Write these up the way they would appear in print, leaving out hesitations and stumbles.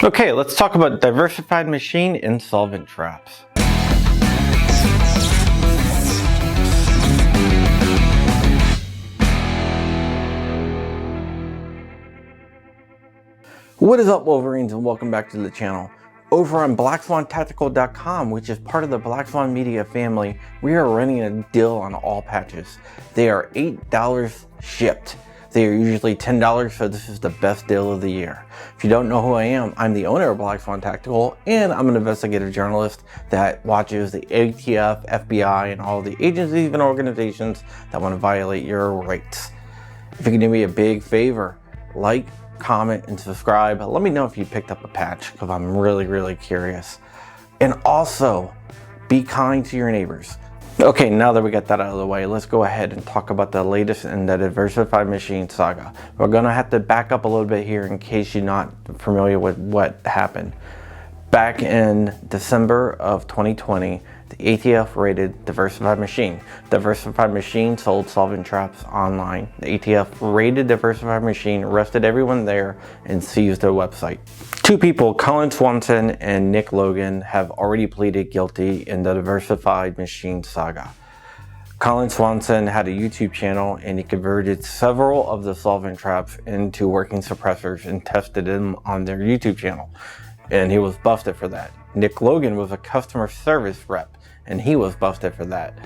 Okay, let's talk about diversified machine insolvent traps. What is up, Wolverines, and welcome back to the channel. Over on BlackSwanTactical.com, which is part of the Black Swan Media family, we are running a deal on all patches. They are $8 shipped. They are usually $10, so this is the best deal of the year. If you don't know who I am, I'm the owner of Black Swan Tactical, and I'm an investigative journalist that watches the ATF, FBI, and all the agencies and organizations that want to violate your rights. If you can do me a big favor, like, comment, and subscribe. Let me know if you picked up a patch, because I'm really curious. And also, be kind to your neighbors. Okay, now that we got that out of the way, let's go ahead and talk about the latest in the Diversified machine saga. We're gonna have to back up a little bit here in case you're not familiar with what happened. Back in December of 2020, the ATF raided Diversified Machine. Diversified Machine sold solvent traps online. The ATF raided Diversified Machine, arrested everyone there, and seized their website. Two people, Colin Swanson and Nick Logan, have already pleaded guilty in the Diversified Machine saga. Colin Swanson had a YouTube channel, and he converted several of the solvent traps into working suppressors and tested them on their YouTube channel, and he was busted for that. Nick Logan was a customer service rep, and he was busted for that.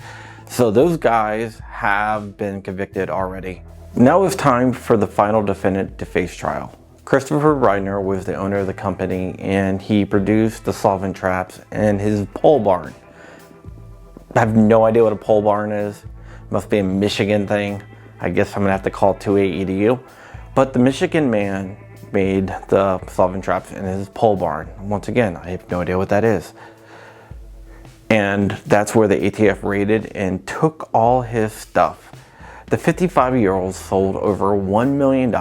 So those guys have been convicted already. Now it's time for the final defendant to face trial. Christopher Reidner was the owner of the company, and he produced the solvent traps in his pole barn. I have no idea what a pole barn is. Must be a Michigan thing. I guess I'm gonna have to call 28EDU. But the Michigan man made the solvent traps in his pole barn. Once again, I have no idea what that is. And that's where the ATF raided and took all his stuff. The 55-year-old sold over $1 million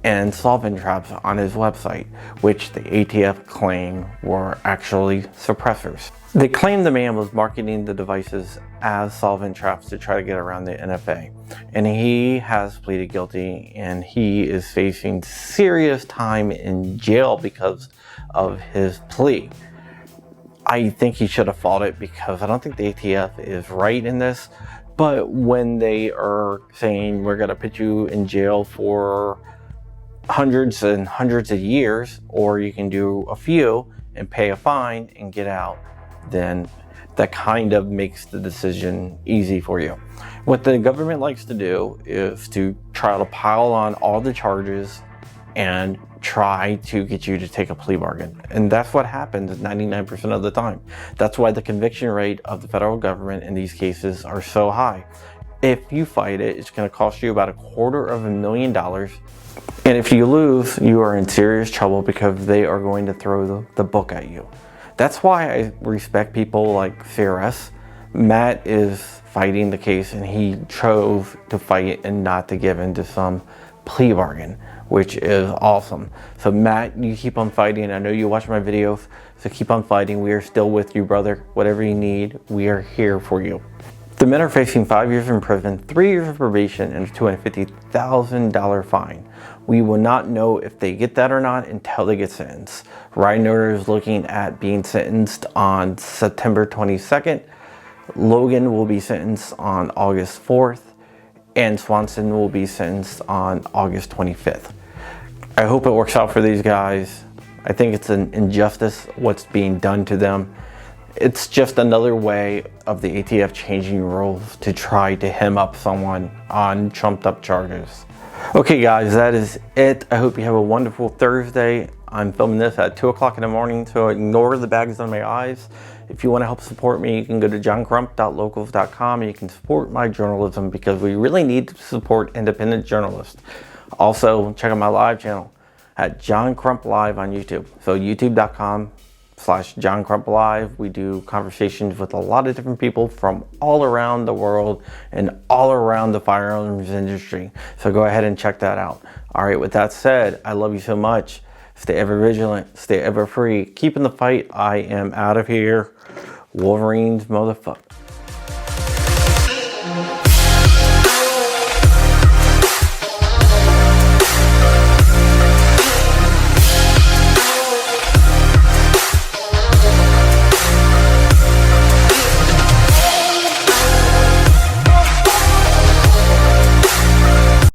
in solvent traps on his website, which the ATF claimed were actually suppressors. They claimed the man was marketing the devices as solvent traps to try to get around the NFA. And he has pleaded guilty, and he is facing serious time in jail because of his plea. I think he should have fought it, because I don't think the ATF is right in this. But when they are saying we're going to put you in jail for hundreds and hundreds of years, or you can do a few and pay a fine and get out, then that kind of makes the decision easy for you. What the government likes to do is to try to pile on all the charges and try to get you to take a plea bargain. And that's what happens 99% of the time. That's why the conviction rate of the federal government in these cases are so high. If you fight it, it's going to cost you about $250,000. And if you lose, you are in serious trouble, because they are going to throw the book at you. That's why I respect people like CRS. Matt is fighting the case, and he chose to fight and not to give in to some plea bargain, which is awesome. So Matt, you keep on fighting. I know you watch my videos, so keep on fighting. We are still with you, brother. Whatever you need, we are here for you. The men are facing 5 years in prison, 3 years of probation, and a $250,000 fine. We will not know if they get that or not until they get sentenced. Reidner is looking at being sentenced on September 22nd. Logan will be sentenced on August 4th. And Swanson will be sentenced on August 25th. I hope it works out for these guys. I think it's an injustice what's being done to them. It's just another way of the ATF changing rules to try to hem up someone on trumped up charges. Okay guys, that is it. I hope you have a wonderful Thursday. I'm filming this at 2 o'clock in the morning, so ignore the bags on my eyes. If you want to help support me, you can go to johncrump.locals.com, and you can support my journalism, because we really need to support independent journalists. Also, check out my live channel at John Crump Live on YouTube. So youtube.com/John Crump Live. We do conversations with a lot of different people from all around the world and all around the firearms industry. So go ahead and check that out. All right, with that said, I love you so much. Stay ever vigilant, stay ever free. Keep in the fight. I am out of here. Wolverines, motherfucker.